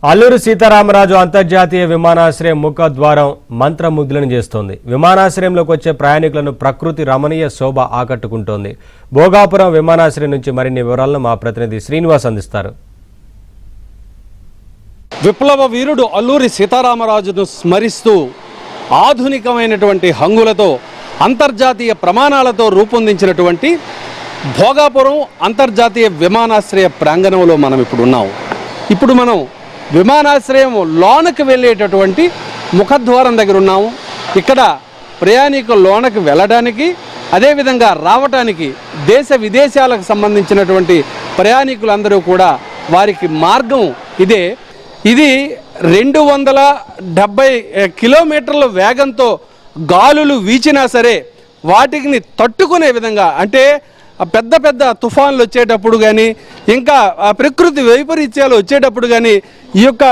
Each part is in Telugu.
అల్లూరి సీతారామరాజు అంతర్జాతీయ విమానాశ్రయం ముఖద్వారం మంత్రముగ్ధులను చేస్తోంది. విమానాశ్రయంలోకి వచ్చే ప్రయాణికులను ప్రకృతి రమణీయ శోభ ఆకట్టుకుంటోంది. భోగాపురం విమానాశ్రయం నుంచి మరిన్ని వివరాలను మా ప్రతినిధి శ్రీనివాస్ అందిస్తారు. విప్లవ వీరుడు అల్లూరి సీతారామరాజును స్మరిస్తూ ఆధునికమైనటువంటి హంగులతో అంతర్జాతీయ ప్రమాణాలతో రూపొందించినటువంటి భోగాపురం అంతర్జాతీయ విమానాశ్రయ ప్రాంగణంలో మనం ఇప్పుడు మనం విమానాశ్రయం లోనకి వెళ్ళేటటువంటి ముఖద్వారం దగ్గర ఉన్నాము. ఇక్కడ ప్రయాణికులు లోనకి వెళ్ళడానికి అదేవిధంగా రావటానికి దేశ విదేశాలకు సంబంధించినటువంటి ప్రయాణికులందరూ కూడా వారికి మార్గం ఇదే. ఇది 270 కిలోమీటర్ల వేగంతో గాలులు వీచినా సరే వాటిని తట్టుకునే విధంగా, అంటే పెద్ద పెద్ద తుఫాన్లు వచ్చేటప్పుడు కానీ ఇంకా ప్రకృతి వైపరీత్యాలు వచ్చేటప్పుడు కానీ ఈ యొక్క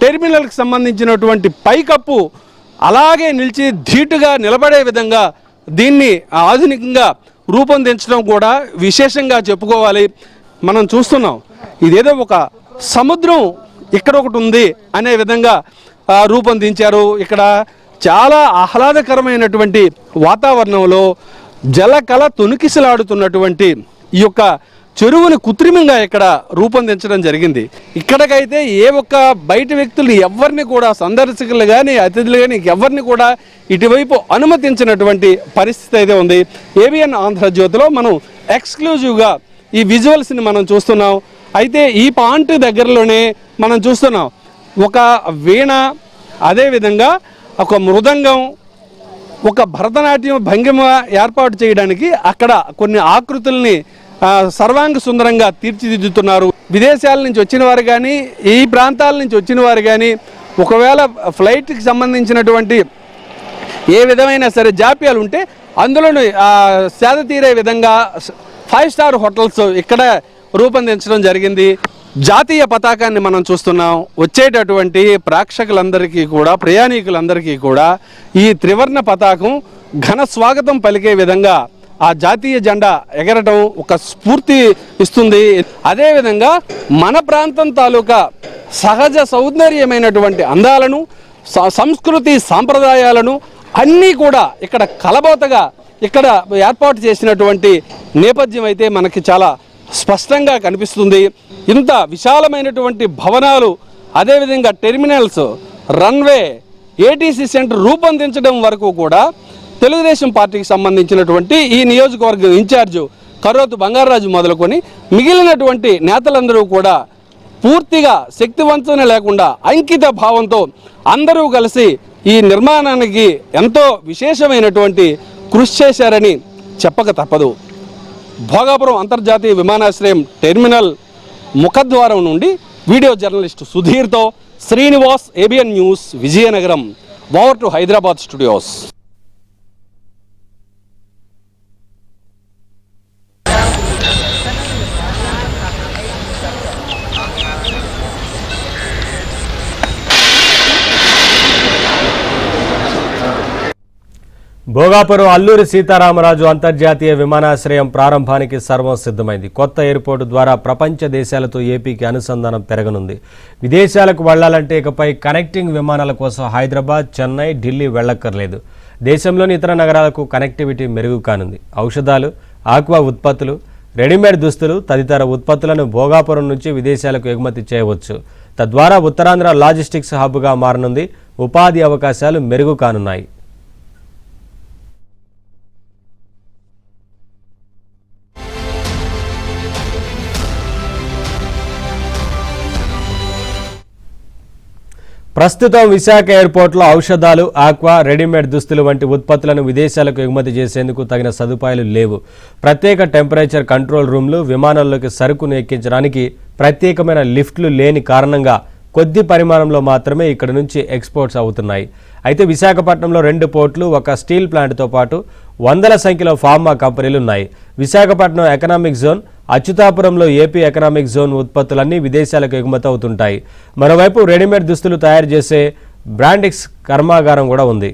టెర్మినల్కి సంబంధించినటువంటి పైకప్పు అలాగే నిలిచి ధీటుగా నిలబడే విధంగా దీన్ని ఆధునికంగా రూపొందించడం కూడా విశేషంగా చెప్పుకోవాలి. మనం చూస్తున్నాం ఇదేదో ఒక సముద్రం ఇక్కడ ఒకటి ఉంది అనే విధంగా రూపొందించారు. ఇక్కడ చాలా ఆహ్లాదకరమైనటువంటి వాతావరణంలో జలకళ తొణికిసలాడుతున్నటువంటి ఈ యొక్క చెరువుని కృత్రిమంగా ఇక్కడ రూపొందించడం జరిగింది. ఇక్కడికైతే ఏ ఒక్క బయట వ్యక్తులు ఎవరిని కూడా, సందర్శకులు కానీ అతిథులు కానీ ఎవరిని కూడా ఇటువైపు అనుమతించినటువంటి పరిస్థితి అయితే ఉంది. ఏబిఎన్ ఆంధ్రజ్యోతిలో మనం ఎక్స్క్లూజివ్గా ఈ విజువల్స్ని మనం చూస్తున్నాం. అయితే ఈ పాయింట్ దగ్గరలోనే మనం చూస్తున్నాం ఒక వీణ, అదేవిధంగా ఒక మృదంగం, ఒక భరతనాట్యం భంగిమ ఏర్పాటు చేయడానికి అక్కడ కొన్ని ఆకృతుల్ని సర్వాంగ సుందరంగా తీర్చిదిద్దుతున్నారు. విదేశాల నుంచి వచ్చిన వారు కానీ, ఈ ప్రాంతాల నుంచి వచ్చిన వారు కానీ, ఒకవేళ ఫ్లైట్కి సంబంధించినటువంటి ఏ విధమైన సరే జాప్యాలు ఉంటే అందులోనూ సేద తీరే విధంగా 5 స్టార్ హోటల్స్ ఇక్కడ రూపొందించడం జరిగింది. జాతీయ పతాకాన్ని మనం చూస్తున్నాం. వచ్చేటటువంటి ప్రేక్షకులందరికీ కూడా, ప్రయాణికులందరికీ కూడా ఈ త్రివర్ణ పతాకం ఘన స్వాగతం పలికే విధంగా ఆ జాతీయ జెండా ఎగరటం ఒక స్ఫూర్తి ఇస్తుంది. అదేవిధంగా మన ప్రాంతం తాలూకా సహజ సౌందర్యమైనటువంటి అందాలను, సంస్కృతి సాంప్రదాయాలను అన్నీ కూడా ఇక్కడ కలబోతగా ఇక్కడ ఏర్పాటు చేసినటువంటి నేపథ్యం అయితే మనకి చాలా స్పష్టంగా కనిపిస్తుంది. ఇంత విశాలమైనటువంటి భవనాలు, అదేవిధంగా టెర్మినల్స్, రన్వే, ఏటీసీ సెంటర్ రూపొందించడం వరకు కూడా తెలుగుదేశం పార్టీకి సంబంధించినటువంటి ఈ నియోజకవర్గం ఇన్ఛార్జు కరోతు బంగారాజు మొదలుకొని మిగిలినటువంటి నేతలందరూ కూడా పూర్తిగా శక్తివంచన లేకుండా అంకిత భావంతో అందరూ కలిసి ఈ నిర్మాణానికి ఎంతో విశేషమైనటువంటి కృషి చేశారని చెప్పక తప్పదు. భోగాపురం అంతర్జాతీయ విమానాశ్రయం టెర్మినల్ ముఖద్వారం నుండి వీడియో జర్నలిస్టు సుధీర్తో Srinivas, ABN news, Vizianagaram. Over to Hyderabad studios. Bhogapuram Alluri Sitaramaraju అంతర్జాతీయ విమానాశ్రయం ప్రారంభానికి సర్వం సిద్ధమైంది. కొత్త ఎయిర్పోర్టు ద్వారా ప్రపంచ దేశాలతో ఏపీకి అనుసంధానం పెరగనుంది. విదేశాలకు వెళ్లాలంటే ఇకపై కనెక్టింగ్ విమానాల కోసం హైదరాబాద్, చెన్నై, ఢిల్లీ వెళ్లక్కర్లేదు. దేశంలోని ఇతర నగరాలకు కనెక్టివిటీ మెరుగు కానుంది. ఔషధాలు, ఆక్వా ఉత్పత్తులు, రెడీమేడ్ దుస్తులు తదితర ఉత్పత్తులను భోగాపురం నుంచి విదేశాలకు ఎగుమతి చేయవచ్చు. తద్వారా ఉత్తరాంధ్ర లాజిస్టిక్స్ హబ్గా మారనుంది. ఉపాధి అవకాశాలు మెరుగు కానున్నాయి. ప్రస్తుతం విశాఖ ఎయిర్పోర్ట్లో ఔషధాలు, ఆక్వా, రెడీమేడ్ దుస్తులు వంటి ఉత్పత్తులను విదేశాలకు ఎగుమతి చేసేందుకు తగిన సదుపాయాలు లేవు. ప్రత్యేక టెంపరేచర్ కంట్రోల్ రూమ్లు, విమానాల్లోకి సరుకును ఎక్కించడానికి ప్రత్యేకమైన లిఫ్ట్లు లేని కారణంగా కొద్ది పరిమాణంలో మాత్రమే ఇక్కడ నుంచి ఎక్స్పోర్ట్స్ అవుతున్నాయి. అయితే విశాఖపట్నంలో 2 పోర్టులు, ఒక స్టీల్ ప్లాంట్తో పాటు వందల సంఖ్యలో ఫార్మా కంపెనీలు ఉన్నాయి. విశాఖపట్నం ఎకనామిక్ జోన్, అచ్యుతాపురంలో ఏపీ ఎకనామిక్ జోన్ ఉత్పత్తులన్నీ విదేశాలకు ఎగుమతి అవుతుంటాయి. మరోవైపు రెడీమేడ్ దుస్తులు తయారు చేసే బ్రాండిక్స్ కర్మాగారం కూడా ఉంది.